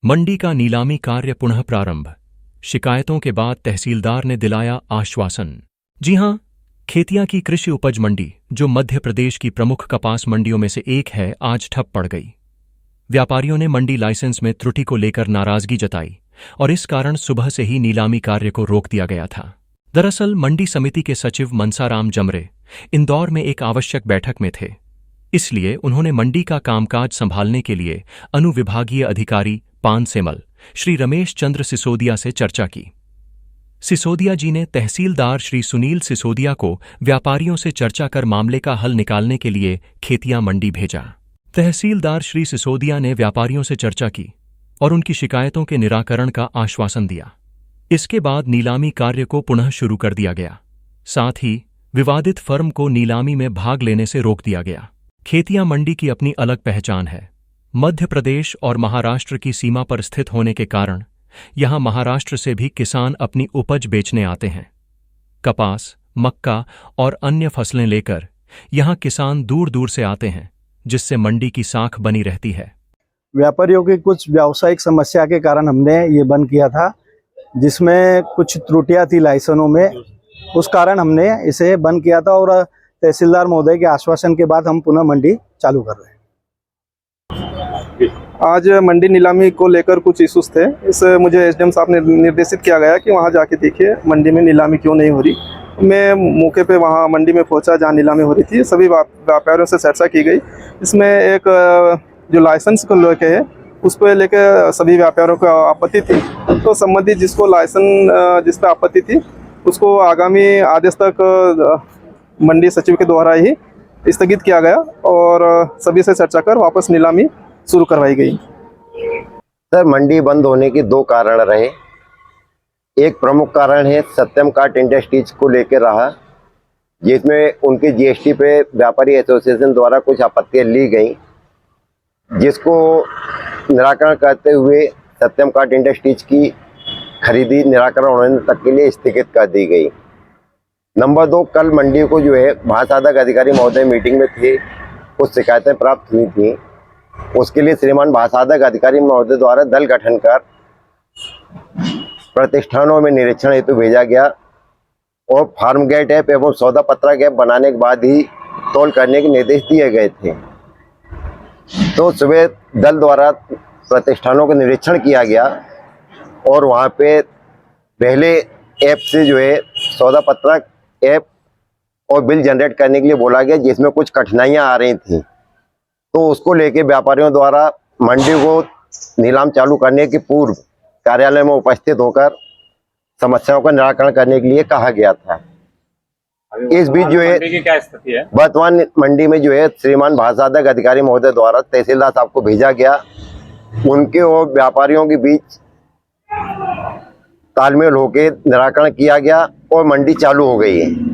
मंडी का नीलामी कार्य पुनः प्रारंभ। शिकायतों के बाद तहसीलदार ने दिलाया आश्वासन। जी हां, खेतिया की कृषि उपज मंडी, जो मध्य प्रदेश की प्रमुख कपास मंडियों में से एक है, आज ठप पड़ गई। व्यापारियों ने मंडी लाइसेंस में त्रुटि को लेकर नाराजगी जताई और इस कारण सुबह से ही नीलामी कार्य को रोक दिया गया था। दरअसल मंडी समिति के सचिव मनसाराम जमरे इंदौर में एक आवश्यक बैठक में थे, इसलिए उन्होंने मंडी का कामकाज संभालने के लिए अनुविभागीय अधिकारी पान सेमल श्री रमेश चंद्र सिसोदिया से चर्चा की। सिसोदिया जी ने तहसीलदार श्री सुनील सिसोदिया को व्यापारियों से चर्चा कर मामले का हल निकालने के लिए खेतिया मंडी भेजा। तहसीलदार श्री सिसोदिया ने व्यापारियों से चर्चा की और उनकी शिकायतों के निराकरण का आश्वासन दिया। इसके बाद नीलामी कार्य को पुनः शुरू कर दिया गया। साथ ही विवादित फर्म को नीलामी में भाग लेने से रोक दिया गया। खेतिया मंडी की अपनी अलग पहचान है। मध्य प्रदेश और महाराष्ट्र की सीमा पर स्थित होने के कारण यहां महाराष्ट्र से भी किसान अपनी उपज बेचने आते हैं। कपास, मक्का और अन्य फसलें लेकर यहां किसान दूर दूर से आते हैं, जिससे मंडी की साख बनी रहती है। व्यापारियों की कुछ व्यावसायिक समस्या के कारण हमने ये बंद किया था, जिसमें कुछ त्रुटियां थी लाइसेंसों में। उस कारण हमने इसे बंद किया था और तहसीलदार महोदय के आश्वासन के बाद हम पुनः मंडी चालू कर रहे हैं। आज मंडी नीलामी को लेकर कुछ इश्यूज थे। इस मुझे एसडीएम साहब ने निर्देशित किया गया कि वहां जाके देखिए मंडी में नीलामी क्यों नहीं हो रही। मैं मौके पे वहां मंडी में पहुंचा जहां नीलामी हो रही थी। सभी व्यापारियों से चर्चा की गई। इसमें एक जो लाइसेंस को लेके है उस पर लेके सभी व्यापारियों को आपत्ति थी, तो संबंधित जिसको लाइसेंस जिस पर आपत्ति थी उसको आगामी आदेश तक मंडी सचिव के द्वारा ही स्थगित किया गया और सभी से चर्चा कर वापस नीलामी शुरू करवाई गई। सर, मंडी बंद होने के दो कारण रहे। एक प्रमुख कारण है सत्यम काट इंडस्ट्रीज को लेकर रहा, जिसमें उनके जीएसटी पे व्यापारी एसोसिएशन द्वारा कुछ आपत्तियां ली गई, जिसको निराकरण करते हुए सत्यम काट इंडस्ट्रीज की खरीदी निराकरण होने तक के लिए स्थगित कर दी गई। नंबर 2, कल मंडी को जो है महासाधक अधिकारी महोदय मीटिंग में थे, कुछ शिकायतें प्राप्त हुई थी। उसके लिए श्रीमान महासाधक अधिकारी महोदय द्वारा दल गठन कर प्रतिष्ठानों में निरीक्षण हेतु भेजा गया और फार्म गेट ऐप एवं सौदा पत्रक ऐप बनाने के बाद ही तौल करने के निर्देश दिए गए थे। तो सुबह दल द्वारा प्रतिष्ठानों का निरीक्षण किया गया और वहाँ पे पहले ऐप से जो है सौदा पत्रक ऐप और बिल जनरेट करने के लिए बोला गया, जिसमें कुछ कठिनाइयाँ आ रही थी। तो उसको लेके व्यापारियों द्वारा मंडी को नीलाम चालू करने के पूर्व कार्यालय में उपस्थित होकर समस्याओं का निराकरण करने के लिए कहा गया था। इस बीच जो है क्या स्थिति है वर्तमान मंडी में जो है श्रीमान महासाधक अधिकारी महोदय द्वारा तहसीलदार साहब को भेजा गया। उनके और व्यापारियों के बीच तालमेल होकर निराकरण किया गया और मंडी चालू हो गई है।